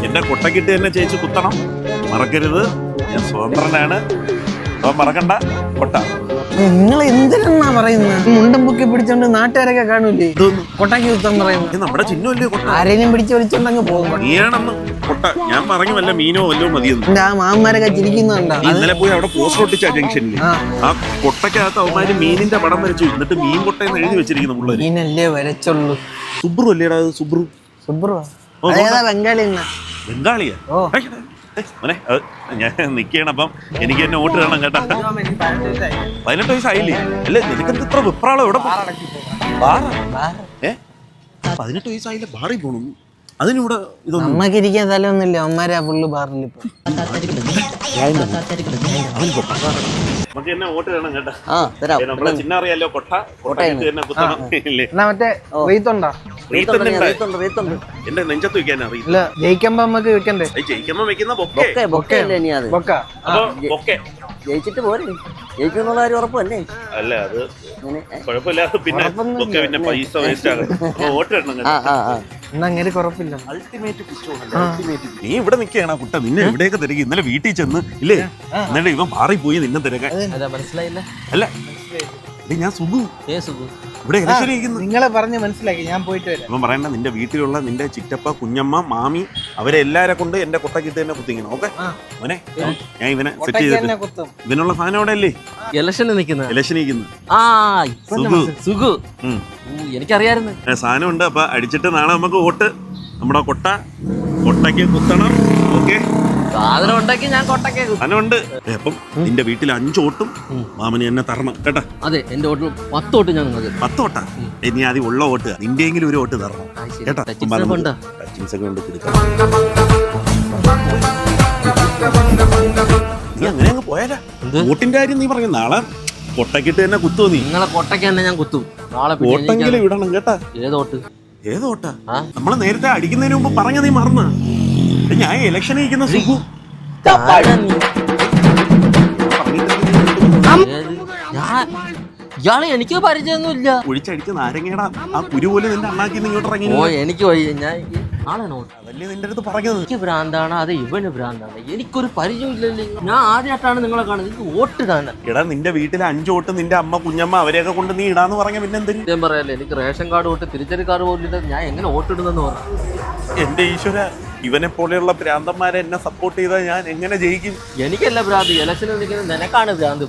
എന്റെ കൊട്ടക്കിട്ട് തന്നെ ചേച്ചി കുത്തണം, മറക്കരുത്. ഞാൻ സ്വതന്ത്രനാണ്, അപ്പൊ മറക്കണ്ട. കൊട്ട നിങ്ങൾ എന്തിനാ പറയുന്നത്? മുണ്ടും പൊക്കി പിടിച്ചോണ്ട് നാട്ടുകാരൊക്കെ കാണൂലേ കൊട്ടാക്കി കുത്താൻ പറയുന്നത്? നമ്മുടെ ചിഹ്നമല്ലേ കൊട്ട. ആരെയും പിടിച്ച് വിളിച്ചോണ്ടങ്ങ് പോകും. നീയാണെന്ന് കൊട്ട. ഞാൻ പറഞ്ഞു വല്ല മീനോ വല്ലോ മതിയെന്ന്. എന്റെ ആ മാമന്മാരൊക്കെ ചിരിക്കുന്നുണ്ടോ? ഇന്നലെ പോയി അവിടെ പോസ്റ്റർ ഒട്ടിച്ച ജംഗ്ഷനിൽ ആ കൊട്ടക്കകത്ത് അവന്മാര് മീനിന്റെ പടം വരച്ചു, എന്നിട്ട് മീൻ കൊട്ടയെന്ന് എഴുതി വെച്ചിരിക്കുന്ന പിള്ളേര്. മീനല്ലേ വരച്ചുള്ളൂ. സുബ്രു അല്ലേടാ? സുബ്രു സുബ്രു ബംഗാളി. ബംഗാളിയാ? മോനെ ഞാൻ നിക്കണം, അപ്പം എനിക്ക് എന്നെ വോട്ട് തരണം കേട്ടാ. 18 വയസ്സായില്ലേ? അല്ലേ നിനക്കെന്ത് ഇത്ര വിപ്രാളം? എവിടെ 18 വയസ്സായില്ല ബാറിൽ പോണു? അതിനിവിടെ ഇതൊന്നും നമ്മക്ക് ഇരിക്കാൻ സ്ഥലമൊന്നുമില്ല. അമ്മമാരാ ഫുള്ള് ബാറിൽ ഇപ്പൊ. നമുക്ക് എന്നെ വോട്ട് തരണം കേട്ടാ. നമ്മളെ ചിഹ്നം അറിയാലോ, കൊട്ട. കൊട്ടയിട്ട് തന്നെ കുത്തണം. മറ്റേ വെയ്ത്തുണ്ടോ? എന്റെ നെഞ്ചത്ത് വെക്കാൻ അറിയില്ല. ജയിക്കുമ്പോ നമുക്ക് വെക്കണ്ടേ? ജയിക്കുമ്പോ വെക്കുന്ന ബൊക്കെ. ജയിച്ചിട്ട് പോരെ, ജയിക്കുന്നുള്ള കാര്യം ഉറപ്പല്ലേ? അല്ല അത് കുഴപ്പമില്ല. പിന്നെ ബൊക്കെ പിന്നെ പൈസ വേസ്റ്റ് ആകും. വോട്ട് തരണം കേട്ടോ. അങ്ങനെ കുഴപ്പമില്ല. നീ ഇവിടെ നിൽക്കുകയാണ് കുട്ട. നിന്നെ ഇവിടെയൊക്കെ തിരക്കി. ഇന്നലെ വീട്ടിൽ ചെന്ന് ഇല്ലേ, എന്നിട്ട് ഇവൻ മാറി പോയി നിന്നെ തിരക്കാൻ. മനസ്സിലായില്ല? അല്ല ഞാൻ സുഖു ഇവിടെ ഇരിക്കുന്നു. നിങ്ങളെ പറഞ്ഞ് മനസ്സിലാക്കി. ഞാൻ പോയിട്ട് വരാം. ഇവൻ പറയണ്ട, നിന്റെ വീട്ടിലുള്ള നിന്റെ ചിറ്റപ്പ, കുഞ്ഞമ്മ, മാമി അവരെ എല്ലാരെ കൊണ്ട് എന്റെ കൊട്ടക്കിട്ട് തന്നെ കുത്തിക്കണം. ഓക്കെ മോനെ, ഞാൻ ഇവനെ സെറ്റ് ചെയ്തിട്ട് ഇവനുള്ള സാധനം അവിടെ അല്ലേ ഇലക്ഷന് നിൽക്കുന്നത്. എനിക്കറിയായിരുന്നു സാധനം ഉണ്ട്. അപ്പൊ അടിച്ചിട്ട് നാളെ നമുക്ക് വോട്ട് നമ്മുടെ കൊട്ടയ്ക്ക് കുത്തണം. ഓക്കെ, സാധനം ഉണ്ടാക്കി ഞാൻ കൊട്ടയ്ക്ക് സാധനമുണ്ട്. അപ്പം നിന്റെ വീട്ടിൽ 5 വോട്ടും മാമന് എന്നെ തരണം കേട്ടാ. അതെ, എന്റെ വോട്ട് 10 വോട്ട് ഞാൻ 10 വോട്ടാ. ഇനി ആദ്യം ഉള്ള വോട്ട് നിന്റെയെങ്കിലും ഒരു വോട്ട് തരണം കേട്ടാ. ടച്ചിങ്സ് ഒക്കെ കൊണ്ട് കൊടുക്കാം. നീ അങ്ങനെ അങ്ങ് പോയാലാ? വോട്ടിന്റെ കാര്യം നീ പറഞ്ഞു. നാളെ കൊട്ടക്കിട്ട് തന്നെ കുത്തുവോ നീ? നിങ്ങളെ കൊട്ടയ്ക്ക് തന്നെ ഞാൻ കുത്തും നാളെ. വോട്ടെങ്കിലും ഇടണം കേട്ടാ. ഏത് വോട്ടാ? നമ്മള് നേരത്തെ അടിക്കുന്നതിന് മുമ്പ് പറഞ്ഞ നീ മറന്ന? ഞാൻ ഇലക്ഷൻ ഇരിക്കുന്ന സുഖു. ഇയാള് എനിക്ക് പരിചയമൊന്നുമില്ല. ഒഴിച്ചടിച്ച് നാരങ്ങയുടെ ആ കുരു പോലും നിന്റെ അണ്ണാക്കി ഇങ്ങോട്ട് ഇറങ്ങി. എനിക്ക് അതല്ലേ നിന്റെ അടുത്ത് പറഞ്ഞത്. എനിക്ക് ഭ്രാന്താണ്, അത് ഇവന് ഭ്രാന്താണ്. എനിക്കൊരു പരിചയമില്ലല്ലേ. ഞാൻ ആദ്യമായിട്ടാണ് നിങ്ങളെ കാണുന്നത്. എനിക്ക് വോട്ട് കാണാൻ. എടാ നിന്റെ വീട്ടിലെ 5 വോട്ട് നിന്റെ അമ്മ, കുഞ്ഞമ്മ അവരെയൊക്കെ കൊണ്ട് നീ ഇടാന്ന് പറഞ്ഞ പിന്നെ എന്തിനും? ഞാൻ പറയാല്ലേ, എനിക്ക് റേഷൻ കാർഡ് വോട്ട്, തിരിച്ചറി കാർഡ് പോലിട്ട് ഞാൻ എങ്ങനെ വോട്ടിടുന്നെന്ന് പറഞ്ഞു. എന്റെ ഈശ്വര, ഇവനെ പോലെയുള്ള ഭ്രാന്തന്മാരെ എന്നെ സപ്പോർട്ട് ചെയ്താൽ ഞാൻ എങ്ങനെ ജയിക്കും? എനിക്കല്ല ഭ്രാന്ത്, ഇലക്ഷനിൽ നിൽക്കുന്നത് നിനക്കാണ് ഭ്രാന്ത്.